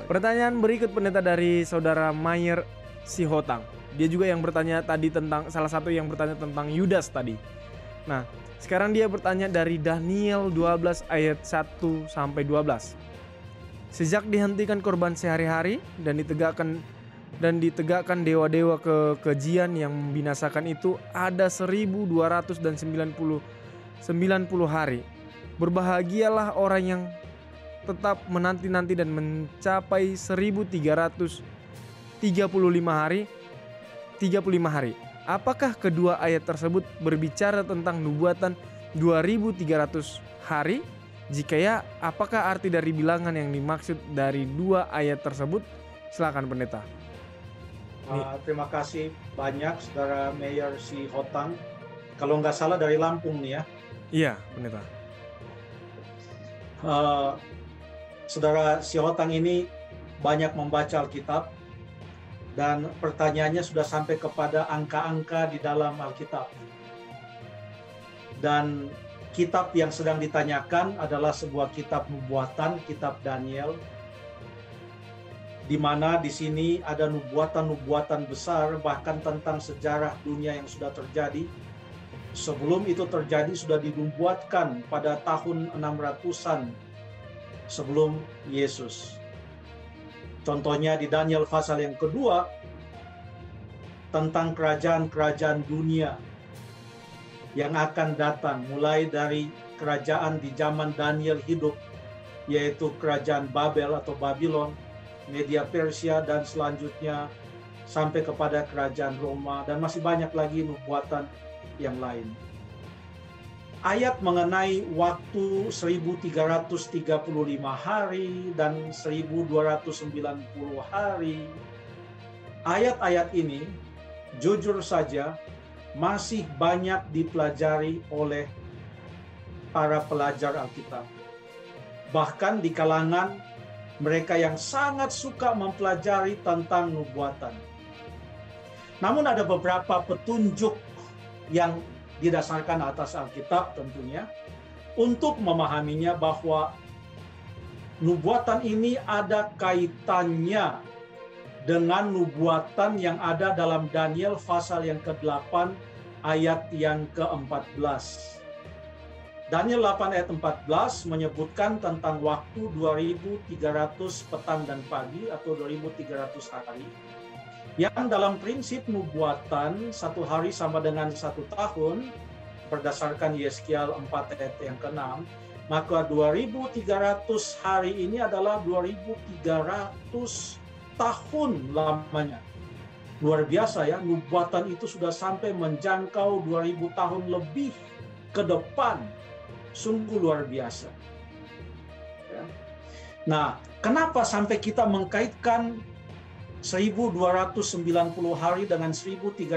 Pertanyaan berikut pendeta dari saudara Mayer Sihotang. Dia juga yang bertanya tadi tentang, salah satu yang bertanya tentang Yudas tadi. Nah, sekarang dia bertanya dari Daniel 12 ayat 1 sampai 12. Sejak dihentikan korban sehari-hari dan ditegakkan dewa-dewa kekejian yang membinasakan itu, ada 1290 hari. Berbahagialah orang yang tetap menanti-nanti dan mencapai 1335 hari. Apakah kedua ayat tersebut berbicara tentang nubuatan 2300 hari? Jika ya, apakah arti dari bilangan yang dimaksud dari dua ayat tersebut? Silakan pendeta. Terima kasih banyak saudara Mayer Sihotang. Kalau nggak salah dari Lampung nih ya. Iya, pendeta. Saudara Sihotang ini banyak membaca Alkitab dan pertanyaannya sudah sampai kepada angka-angka di dalam Alkitab. Dan kitab yang sedang ditanyakan adalah sebuah kitab nubuatan, kitab Daniel, di mana di sini ada nubuatan-nubuatan besar bahkan tentang sejarah dunia yang sudah terjadi. Sebelum itu terjadi sudah dinubuatkan pada tahun 600-an sebelum Yesus. Contohnya di Daniel pasal yang kedua tentang kerajaan-kerajaan dunia yang akan datang, mulai dari kerajaan di zaman Daniel hidup, yaitu kerajaan Babel atau Babylon, Media Persia, dan selanjutnya sampai kepada kerajaan Roma, dan masih banyak lagi nubuatan yang lain. Ayat mengenai waktu 1335 hari dan 1290 hari. Ayat-ayat ini jujur saja masih banyak dipelajari oleh para pelajar Alkitab. Bahkan di kalangan mereka yang sangat suka mempelajari tentang nubuatan. Namun ada beberapa petunjuk yang didasarkan atas Alkitab tentunya untuk memahaminya bahwa nubuatan ini ada kaitannya dengan nubuatan yang ada dalam Daniel pasal yang ke-8 ayat yang ke-14. Daniel 8 ayat 14 menyebutkan tentang waktu 2300 petang dan pagi atau 2300 hari. Yang dalam prinsip nubuatan satu hari sama dengan 1 tahun berdasarkan Yeskiel 4 ayat yang ke-6, maka 2300 hari ini adalah 2300 tahun lamanya. Luar biasa ya, nubuatan itu sudah sampai menjangkau 2000 tahun lebih ke depan. Sungguh luar biasa. Ya. Nah, kenapa sampai kita mengkaitkan 1290 hari dengan 1335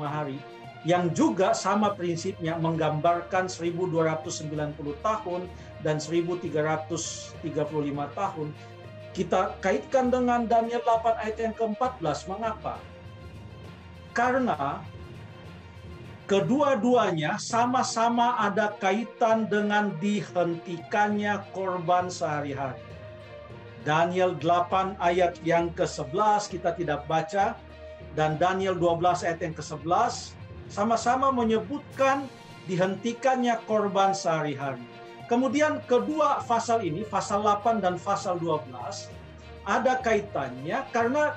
hari yang juga sama prinsipnya menggambarkan 1290 tahun dan 1335 tahun. Kita kaitkan dengan Daniel 8 ayat yang ke-14. Mengapa? Karena kedua-duanya sama-sama ada kaitan dengan dihentikannya korban sehari-hari. Daniel 8 ayat yang ke-11 kita tidak baca, dan Daniel 12 ayat yang ke-11 sama-sama menyebutkan dihentikannya korban sehari-hari. Kemudian kedua pasal ini, pasal 8 dan pasal 12, ada kaitannya karena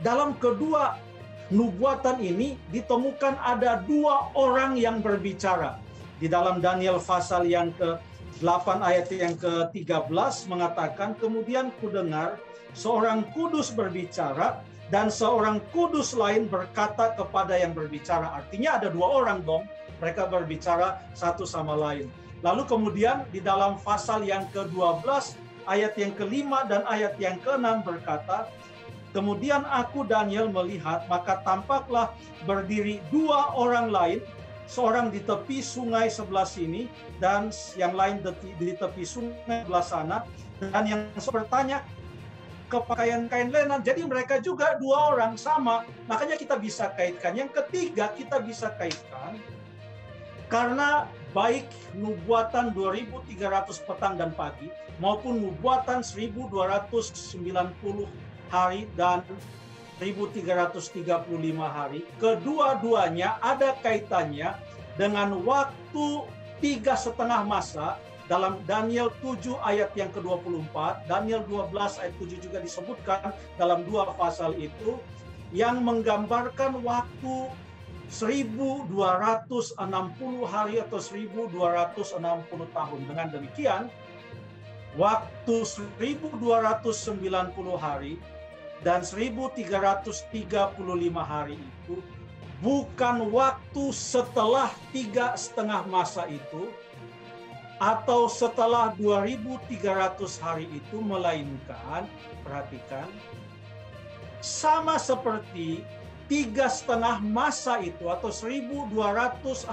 dalam kedua nubuatan ini ditemukan ada dua orang yang berbicara. Di dalam Daniel pasal yang ke-8 ayat yang ke-13 mengatakan, kemudian kudengar seorang kudus berbicara dan seorang kudus lain berkata kepada yang berbicara. Artinya ada dua orang dong, mereka berbicara satu sama lain. Lalu kemudian di dalam pasal yang ke-12 ayat yang ke-5 dan ayat yang ke-6 berkata, kemudian aku Daniel melihat, maka tampaklah berdiri dua orang lain, seorang di tepi sungai sebelah sini dan yang lain di tepi sungai sebelah sana, dan yang bertanya kepakaian kain lenan. Jadi mereka juga dua orang sama. Makanya kita bisa kaitkan. Yang ketiga kita bisa kaitkan karena baik nubuatan 2300 petang dan pagi maupun nubuatan 1290 hari dan 1335 hari, kedua-duanya ada kaitannya dengan waktu 3,5 masa dalam Daniel 7 ayat yang ke-24, Daniel 12 ayat 7 juga disebutkan dalam 2 pasal itu, yang menggambarkan waktu 1260 hari atau 1260 tahun. Dengan demikian, waktu 1290 hari dan 1335 hari itu bukan waktu setelah 3,5 masa itu atau setelah 2300 hari itu, melainkan, perhatikan, sama seperti 3,5 masa itu atau 1260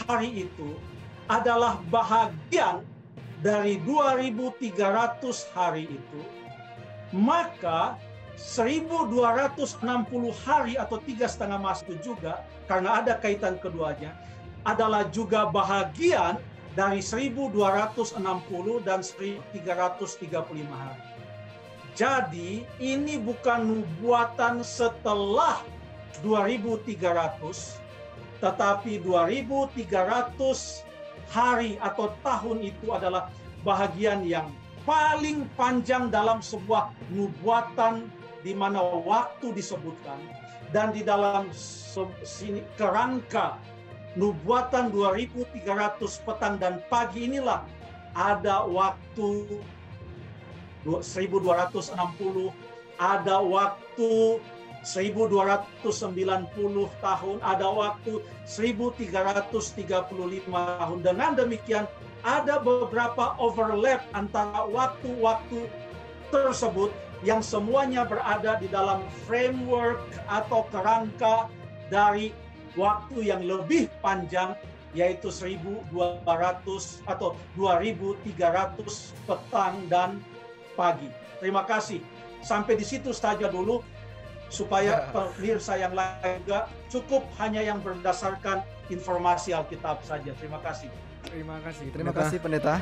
hari itu adalah bahagian dari 2300 hari itu, maka 1260 hari atau 3,5 masa itu juga, karena ada kaitan keduanya, adalah juga bahagian dari 1260 dan 1335 hari. Jadi ini bukan nubuatan setelah 2300, tetapi 2300 hari atau tahun itu adalah bahagian yang paling panjang dalam sebuah nubuatan di mana waktu disebutkan, dan di dalam sini kerangka nubuatan 2300 petang dan pagi inilah ada waktu 1260, ada waktu 1290 tahun, ada waktu 1335 tahun. Dengan demikian ada beberapa overlap antara waktu-waktu tersebut yang semuanya berada di dalam framework atau kerangka dari waktu yang lebih panjang, yaitu 1200 atau 2300 petang dan pagi. Terima kasih. Sampai di situ saja dulu, supaya pemirsa yang lain juga cukup hanya yang berdasarkan informasi Alkitab saja. Terima kasih. Terima kasih. Terima kasih, Pendeta.